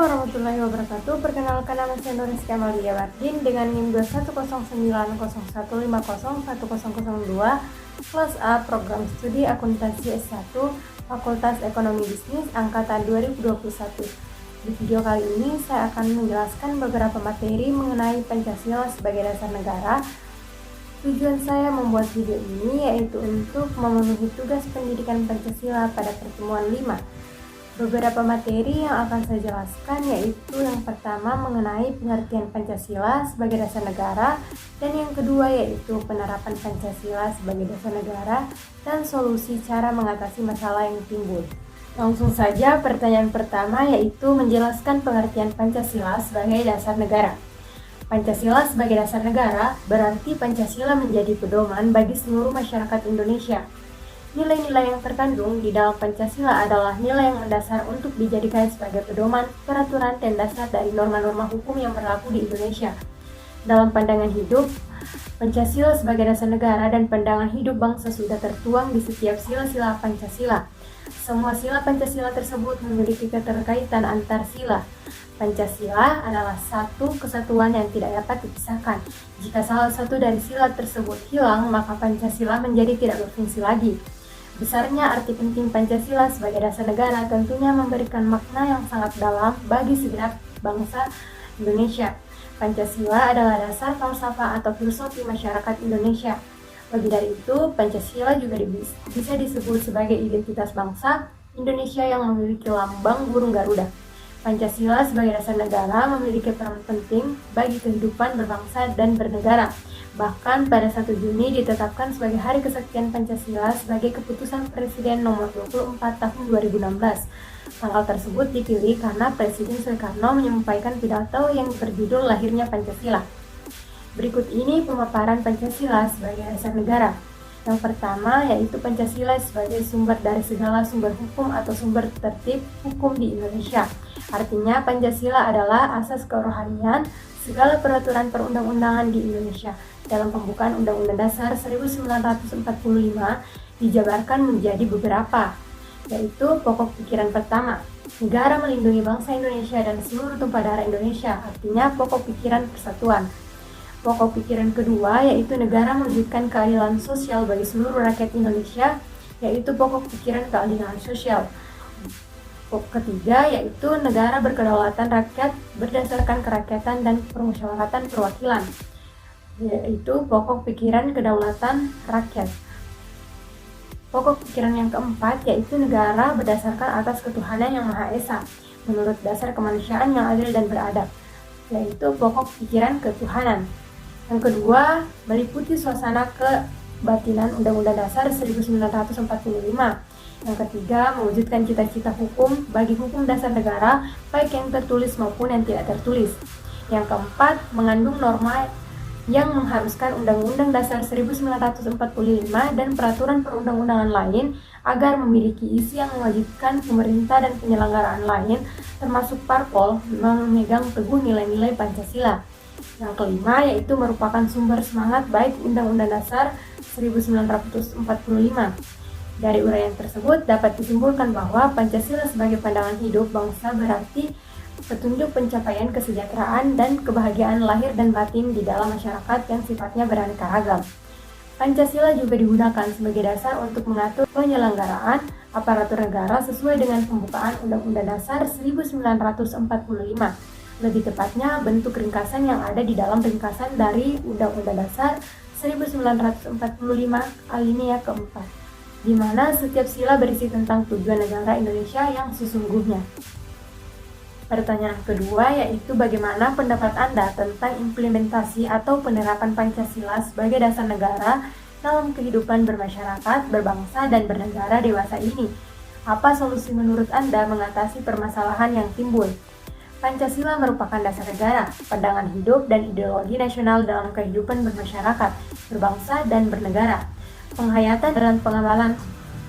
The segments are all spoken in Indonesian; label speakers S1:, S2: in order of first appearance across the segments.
S1: warahmatullahi wabarakatuh. Perkenalkan, nama saya Nuriska Amalia Wardin dengan NIM 2109001001002 kelas A program studi akuntansi S1 Fakultas Ekonomi Bisnis angkatan 2021. Di video kali ini saya akan menjelaskan beberapa materi mengenai Pancasila sebagai dasar negara. Tujuan saya membuat video ini yaitu untuk memenuhi tugas pendidikan Pancasila pada pertemuan 5. Beberapa materi yang akan saya jelaskan yaitu yang pertama mengenai pengertian Pancasila sebagai dasar negara, dan yang kedua yaitu penerapan Pancasila sebagai dasar negara dan solusi cara mengatasi masalah yang timbul. Langsung saja, pertanyaan pertama yaitu menjelaskan pengertian Pancasila sebagai dasar negara. Pancasila sebagai dasar negara berarti Pancasila menjadi pedoman bagi seluruh masyarakat Indonesia. Nilai-nilai yang terkandung di dalam Pancasila adalah nilai yang mendasar untuk dijadikan sebagai pedoman, peraturan, dan dasar dari norma-norma hukum yang berlaku di Indonesia. Dalam pandangan hidup, Pancasila sebagai dasar negara dan pandangan hidup bangsa sudah tertuang di setiap sila-sila Pancasila. Semua sila Pancasila tersebut memiliki keterkaitan antar sila. Pancasila adalah satu kesatuan yang tidak dapat dipisahkan. Jika salah satu dari sila tersebut hilang, maka Pancasila menjadi tidak berfungsi lagi. Besarnya arti penting Pancasila sebagai dasar negara tentunya memberikan makna yang sangat dalam bagi segenap bangsa Indonesia. Pancasila adalah dasar falsafah atau filosofi masyarakat Indonesia. Lebih dari itu, Pancasila juga bisa disebut sebagai identitas bangsa Indonesia yang memiliki lambang burung Garuda. Pancasila sebagai dasar negara memiliki peran penting bagi kehidupan berbangsa dan bernegara. Bahkan pada 1 Juni ditetapkan sebagai Hari Kesaktian Pancasila sebagai keputusan Presiden nomor 24 tahun 2016. Tanggal tersebut dipilih karena Presiden Soekarno menyampaikan pidato yang berjudul Lahirnya Pancasila. Berikut ini pemaparan Pancasila sebagai dasar negara. Yang pertama yaitu Pancasila sebagai sumber dari segala sumber hukum atau sumber tertib hukum di Indonesia. Artinya Pancasila adalah asas kerohanian segala peraturan perundang-undangan di Indonesia. Dalam pembukaan Undang-Undang Dasar 1945 dijabarkan menjadi beberapa, yaitu pokok pikiran pertama, negara melindungi bangsa Indonesia dan seluruh tumpah darah Indonesia, artinya pokok pikiran persatuan. Pokok pikiran kedua yaitu negara mewujudkan keadilan sosial bagi seluruh rakyat Indonesia, yaitu pokok pikiran keadilan sosial. Pokok ketiga yaitu negara berkedaulatan rakyat berdasarkan kerakyatan dan permusyawaratan perwakilan, yaitu pokok pikiran kedaulatan rakyat. Pokok pikiran yang keempat yaitu negara berdasarkan atas ketuhanan yang Maha Esa menurut dasar kemanusiaan yang adil dan beradab, yaitu pokok pikiran ketuhanan. Yang kedua, meliputi suasana kebatinan Undang-Undang Dasar 1945. Yang ketiga, mewujudkan cita-cita hukum bagi hukum dasar negara, baik yang tertulis maupun yang tidak tertulis. Yang keempat, mengandung norma yang mengharuskan Undang-Undang Dasar 1945 dan peraturan perundang-undangan lain agar memiliki isi yang mewajibkan pemerintah dan penyelenggaraan lain, termasuk parpol, memegang teguh nilai-nilai Pancasila. Yang kelima yaitu merupakan sumber semangat baik Undang-Undang Dasar 1945. Dari uraian tersebut dapat disimpulkan bahwa Pancasila sebagai pandangan hidup bangsa berarti petunjuk pencapaian kesejahteraan dan kebahagiaan lahir dan batin di dalam masyarakat yang sifatnya beraneka ragam. Pancasila juga digunakan sebagai dasar untuk mengatur penyelenggaraan aparatur negara sesuai dengan pembukaan Undang-Undang Dasar 1945. Lebih tepatnya, bentuk ringkasan yang ada di dalam ringkasan dari Undang-Undang Dasar 1945 alinea keempat, di mana setiap sila berisi tentang tujuan negara Indonesia yang sesungguhnya. Pertanyaan kedua yaitu bagaimana pendapat Anda tentang implementasi atau penerapan Pancasila sebagai dasar negara dalam kehidupan bermasyarakat, berbangsa, dan bernegara dewasa ini? Apa solusi menurut Anda mengatasi permasalahan yang timbul? Pancasila merupakan dasar negara, pandangan hidup, dan ideologi nasional dalam kehidupan bermasyarakat, berbangsa, dan bernegara. Penghayatan dan pengamalan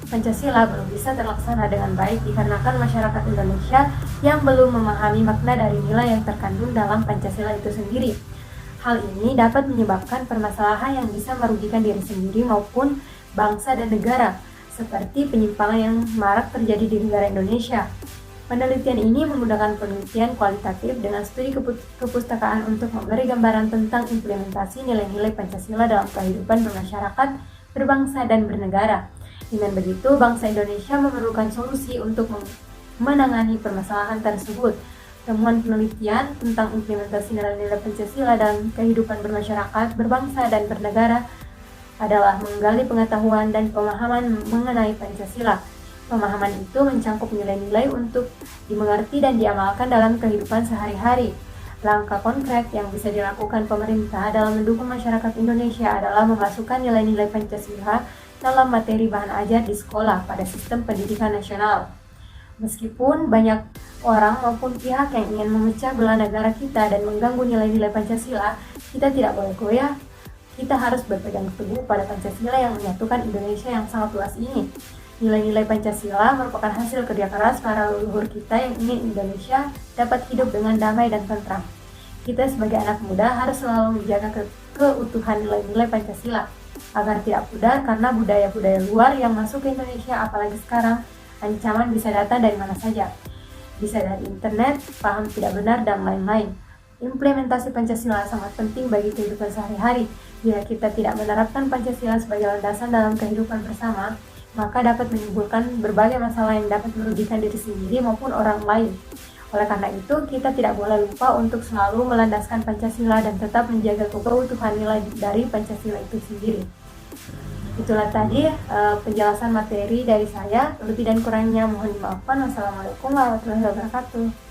S1: Pancasila belum bisa terlaksana dengan baik dikarenakan masyarakat Indonesia yang belum memahami makna dari nilai yang terkandung dalam Pancasila itu sendiri. Hal ini dapat menyebabkan permasalahan yang bisa merugikan diri sendiri maupun bangsa dan negara, seperti penyimpangan yang marak terjadi di negara Indonesia. Penelitian ini menggunakan penelitian kualitatif dengan studi kepustakaan untuk memberi gambaran tentang implementasi nilai-nilai Pancasila dalam kehidupan bermasyarakat, berbangsa, dan bernegara. Dengan begitu, bangsa Indonesia memerlukan solusi untuk menangani permasalahan tersebut. Temuan penelitian tentang implementasi nilai-nilai Pancasila dalam kehidupan bermasyarakat, berbangsa, dan bernegara adalah menggali pengetahuan dan pemahaman mengenai Pancasila. Pemahaman itu mencangkup nilai-nilai untuk dimengerti dan diamalkan dalam kehidupan sehari-hari. Langkah konkret yang bisa dilakukan pemerintah dalam mendukung masyarakat Indonesia adalah memasukkan nilai-nilai Pancasila dalam materi bahan ajar di sekolah pada sistem pendidikan nasional. Meskipun banyak orang maupun pihak yang ingin memecah belah negara kita dan mengganggu nilai-nilai Pancasila, kita tidak boleh goyah. Kita harus berpegang teguh pada Pancasila yang menyatukan Indonesia yang sangat luas ini. Nilai-nilai Pancasila merupakan hasil kerja keras para leluhur kita yang ingin Indonesia dapat hidup dengan damai dan tentram. Kita sebagai anak muda harus selalu menjaga keutuhan nilai-nilai Pancasila agar tidak pudar karena budaya-budaya luar yang masuk ke Indonesia, apalagi sekarang ancaman bisa datang dari mana saja. Bisa dari internet, paham tidak benar, dan lain-lain. Implementasi Pancasila sangat penting bagi kehidupan sehari-hari. Jika kita tidak menerapkan Pancasila sebagai landasan dalam kehidupan bersama, maka dapat menimbulkan berbagai masalah yang dapat merugikan diri sendiri maupun orang lain. Oleh karena itu, kita tidak boleh lupa untuk selalu melandaskan Pancasila dan tetap menjaga keutuhan nilai dari Pancasila itu sendiri. Itulah tadi penjelasan materi dari saya. Lebih dan kurangnya mohon dimaafkan. Wassalamualaikum warahmatullahi wabarakatuh.